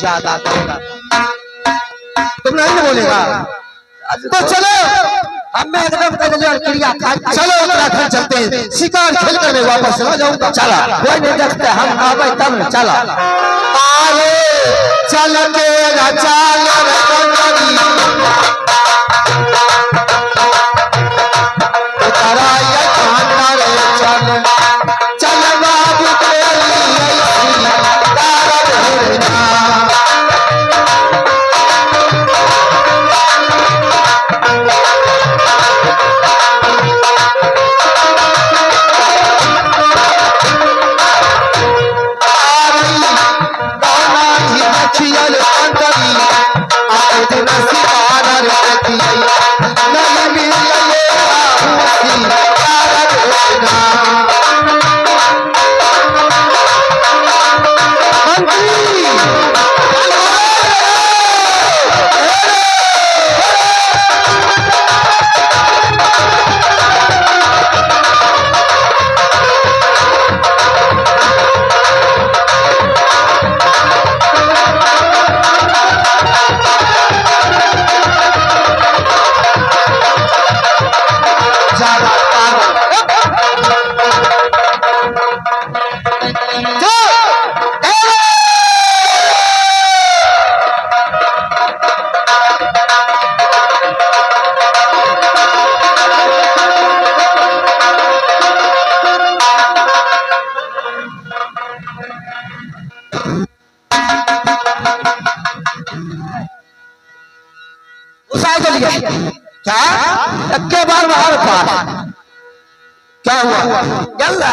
ज्यादा करेगा। तुम नहीं बोलेगा तो चलो हमें एकदम क्रिया चलो उत्तराखंड चलते हैं, शिकार खेल कर मैं वापस चला जाऊंगा। चला कोई नहीं देखते हम आवे तब चला अरे चल के चाल क्या इक्के बार बाहर क्या हुआ? गल्ला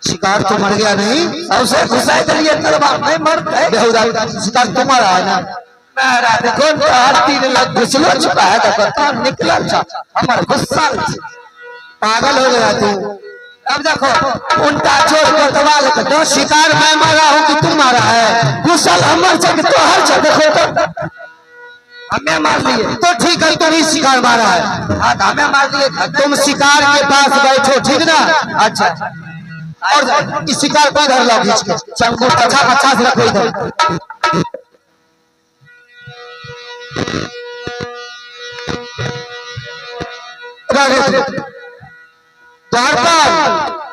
शिकार तो मर गया नहीं, सबसे घुसाए चलिए तलवार नहीं मरते बेहुदा। शिकार तुम्हारा है ना मेरा देखो तीन लाख घुसलो चुका है तो पता निकला हमारा गुस्सा पागल हो गया तू। अब देखो उल्टा जोर कोतवाल तो शिकार मैं मारा हूँ कि तुम मारा है, घुसल हमर जग तो हर जगह देखो तो हमें मार लिए तो ठीक है, तुम ही शिकार मारा है। हमें मार दिए तुम शिकार के पास बैठो ठीक ना। अच्छा और इस शिकार को इधर लाओ खींच के चंगू अच्छा से रखो इधर।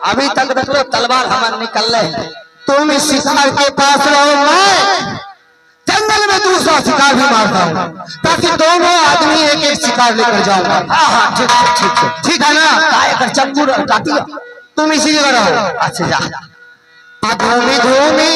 अभी तक देखो तलवार हमारे निकल रहे हैं, तुम इस शिकार के पास रहो, मैं जंगल में दूसरा शिकार भी मारता हूँ ताकि दोनों आदमी एक एक शिकार लेकर जाऊंगा। हाँ ठीक है ना। चंगू काटी तुम इसी जगह रहो। अच्छा जा घूमी घूमी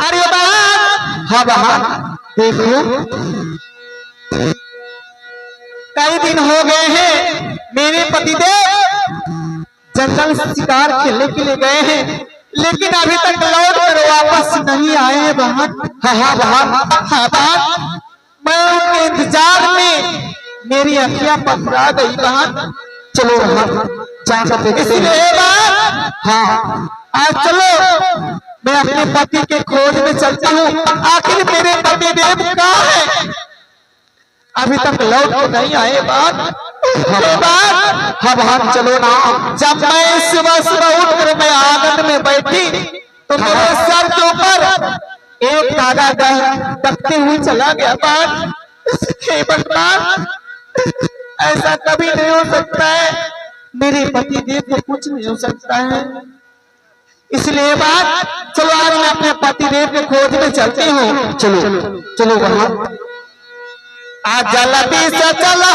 अरे हाँ बहान देखो कई दिन हो गए हैं मेरे पतिदेव जंगल शिकार खेलने के लिए गए हैं, लेकिन अभी तक लौट कर वापस नहीं आए बहन। हाँ बहन मैं उनके इंतजार में मेरी अखियां पथरा गई बहन। चलो जाकर देखते हैं। हाँ आज चलो मैं अपने पति के खोज में चलता हूँ। आखिर मेरे पति देव कहाँ है? अभी तक लौट के नहीं आए बात। हम चलो ना। जब मैं सुबह सुबह उठकर मैं आंगन में बैठी तो मेरे सर के ऊपर एक तारा दबते हुए चला गया बात। ऐसा कभी नहीं हो सकता है, मेरे पति देव को कुछ नहीं हो सकता है। इसलिए बात चलो आज मैं अपने पति देव के खोज में चलती हूँ। चलो चलो वहां आज जल्दी से चलो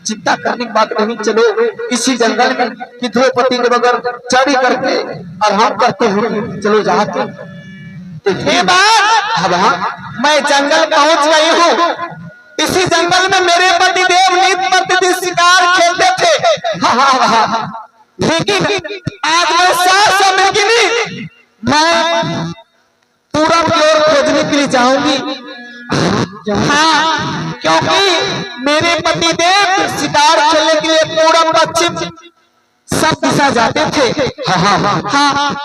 चिंता करने की बात नहीं। चलो इसी जंगल में कि द्रौपदी के बगैर चढ़ी करके और हम करते हैं। चलो जाके देखिए मैं जंगल पहुंच गई हूँ। इसी जंगल में मेरे पति देव नित्य प्रतिदिन शिकार खेलते थे। लेकिन आज मैं सास समझिनी मैं पूरब की ओर खोजने के लिए जाऊंगी। हाँ क्योंकि मेरे पति देव शिकार खेलने के लिए पूरब पश्चिम सब दिशा जाते थे। हाँ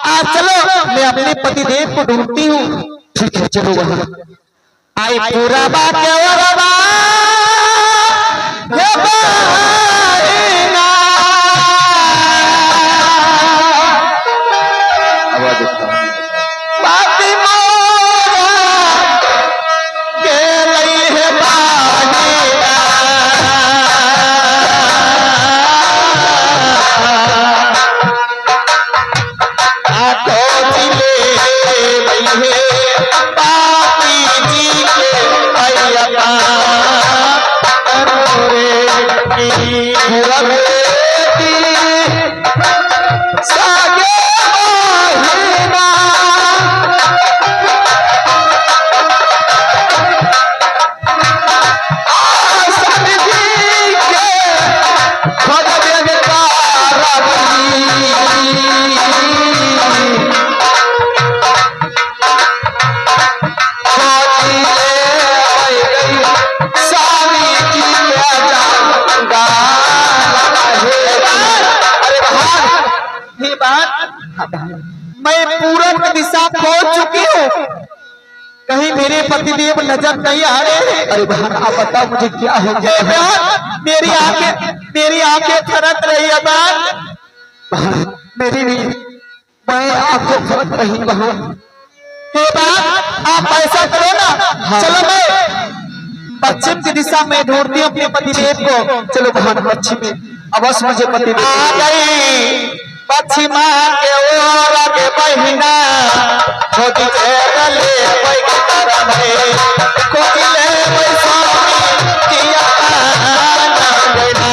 आज चलो मैं अपने पति देव को ढूंढती हूँ। ठीक है चलो वहां आई पूरा बात मैं पूरब की दिशा खोज चुकी हूँ। कहीं मेरे पतिदेव नजर नहीं आ रहे हैं। अरे बहन आप बताओ मुझे क्या हो गया। मेरी आंखें फरक रही है बहन। मेरी भी मैं आंखें फरक रही बहन। हे बाप आप ऐसा करो ना, चलो मैं पश्चिम की दिशा में ढूंढती हूँ अपने पतिदेव को। चलो बहन पश्चिम में अवश्य मुझे पतिदेव आ गई। पश्चिमा के ओर के बहिना खोजी चले कोई की तरह में खोजी ले कोई स्वामी किया ना देना।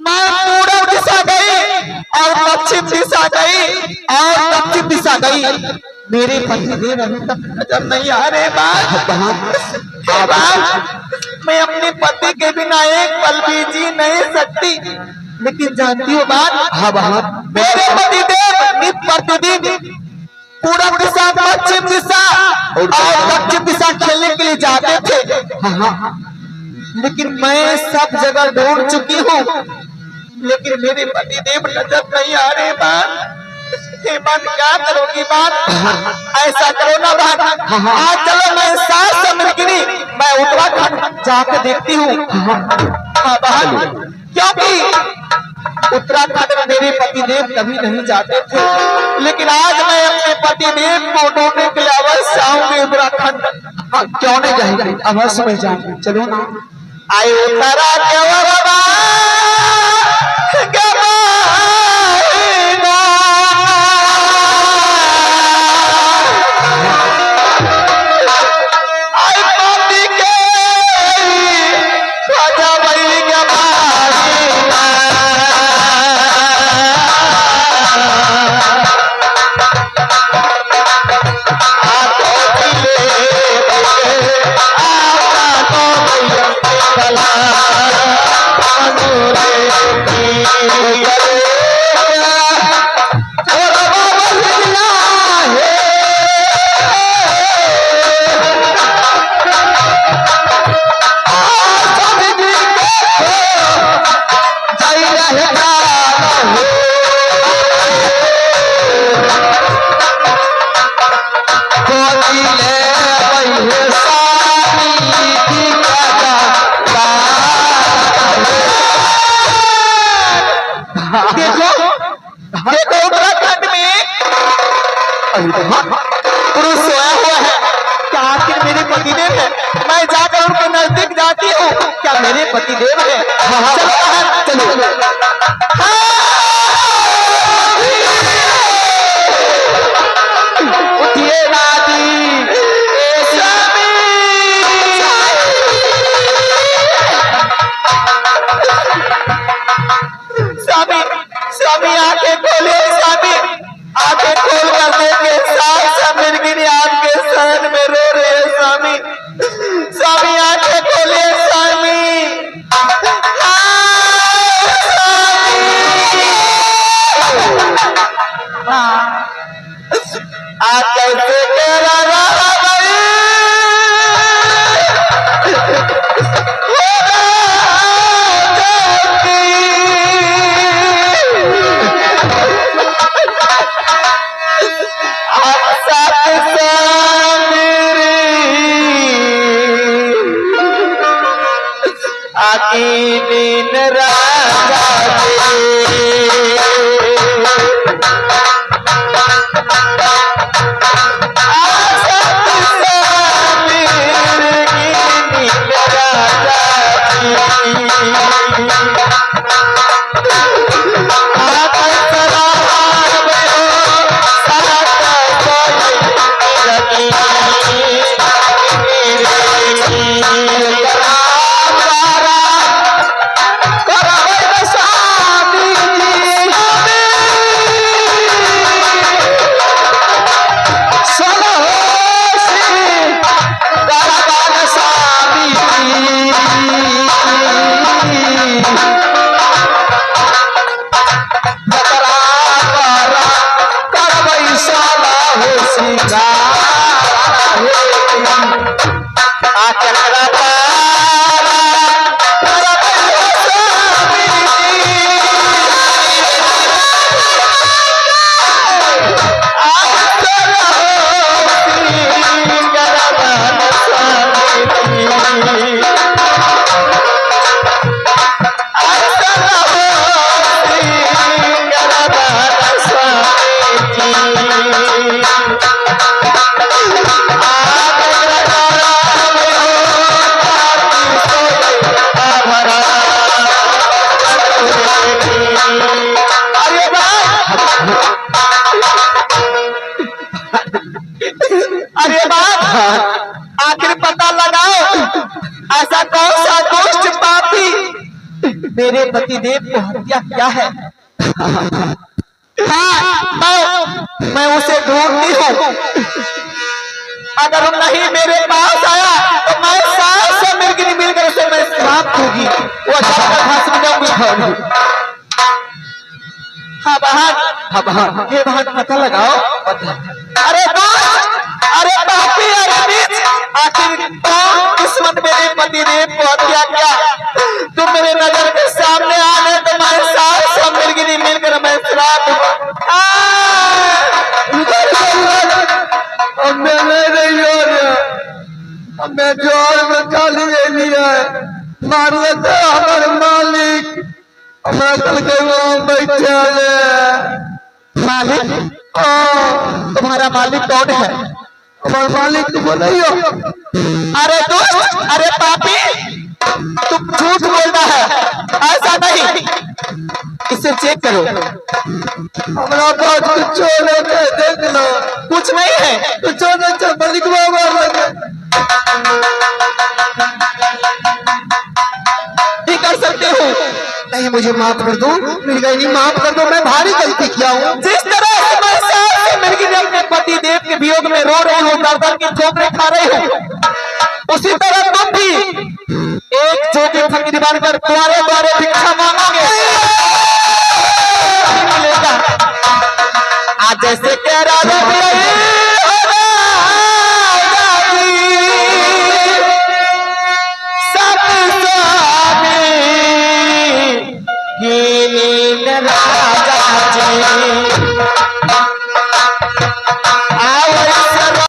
मैं पूर्व दिशा गई और पश्चिम दिशा गई और दक्षिण दिशा गई, मेरे पतिदेव अभी तक नजर नहीं आ रहे। मैं अपने पति के बिना एक पल भी जी नहीं सकती, लेकिन जानती हो बात, मेरे पतिदेव प्रतिदिन पूर्व दिशा पश्चिम दिशा और दक्षिण दिशा खेलने के लिए जाते थे। लेकिन मैं सब जगह ढूंढ चुकी हूँ, लेकिन मेरे पतिदेव नजर नहीं आ रहे। बात क्या करोगी बात? ऐसा करो ना बात, आज चलो मैं सात समुद्री मैं उत्तराखंड जाकर देखती हूँ। क्योंकि उत्तराखंड में मेरे पतिदेव कभी नहीं जाते थे, लेकिन आज मैं अपने पतिदेव को ढूंढने के लिए अवश्य आऊंगी उत्तराखंड। क्यों नहीं जाएंगे? अवश्य में जाएंगे, चलो ना। आई उतरा पुरुष सोया हुआ है। क्या आखिर मेरे पतिदेव है? मैं जाकर उनके नजदीक जाती हूँ, क्या मेरे पतिदेव है? चलो उठिए राजी स्वामी, स्वामी आंखें खोलिए स्वामी, आंखें खोल कर देखे साफ मिर्गिनी आपके शरण में रो रहे हैं स्वामी। स्वामी आंखें खोलिए स्वामी, आप कैसे कह रहा आकी दिन राजा स्वामी अरे अरे बाप, आखिर पता लगाओ ऐसा कौन सा दुष्ट पापी मेरे पतिदेव को हत्या किया है। हाँ, मैं उसे ढूंढती हूँ। अगर वो नहीं मेरे पास आया तो मैं सास से मिलकर उसे मैं समाप्त होगी, वो भाषण दूंगी। हाँ बहन, ये बहन पता लगाओ। अरे अरे पापी, अरे नीच, आखिर कौन दुश्मन मेरे पतिदेव को हत्या किया। तुम मेरे नजर के सामने आने तो मैं सास से मिलकर मैं श्राप मैं जोर में काली लिया मार लेते हमारे मालिक, मैं कल के वहां बैठे मालिक। तुम्हारा मालिक कौन है? हमारे मालिक तो बोलियो। अरे दोस्त, अरे पापी, तुम झूठ बोल रहा है, ऐसा नहीं। इसे चेक करो। हमारा पास कुछ नहीं है, देख लो। कुछ नहीं है, कुछ नहीं, मालिक भी कर सकते हो। नहीं, मुझे माफ कर दो, मेरी गलती माफ कर दो, मैं भारी गलती किया हूँ। जिस तरह से मैं सास से मिलकर अपने पति देव के वियोग में रो रही हूँ, दर्द की ठोकरें खा रही हूँ, उसी तरह तुम भी एक जोगी फकीर बनकर तुम्हारे द्वारे भिक्षा मांगोगे, मिलेगा। आज जैसे कह रहा राजा जी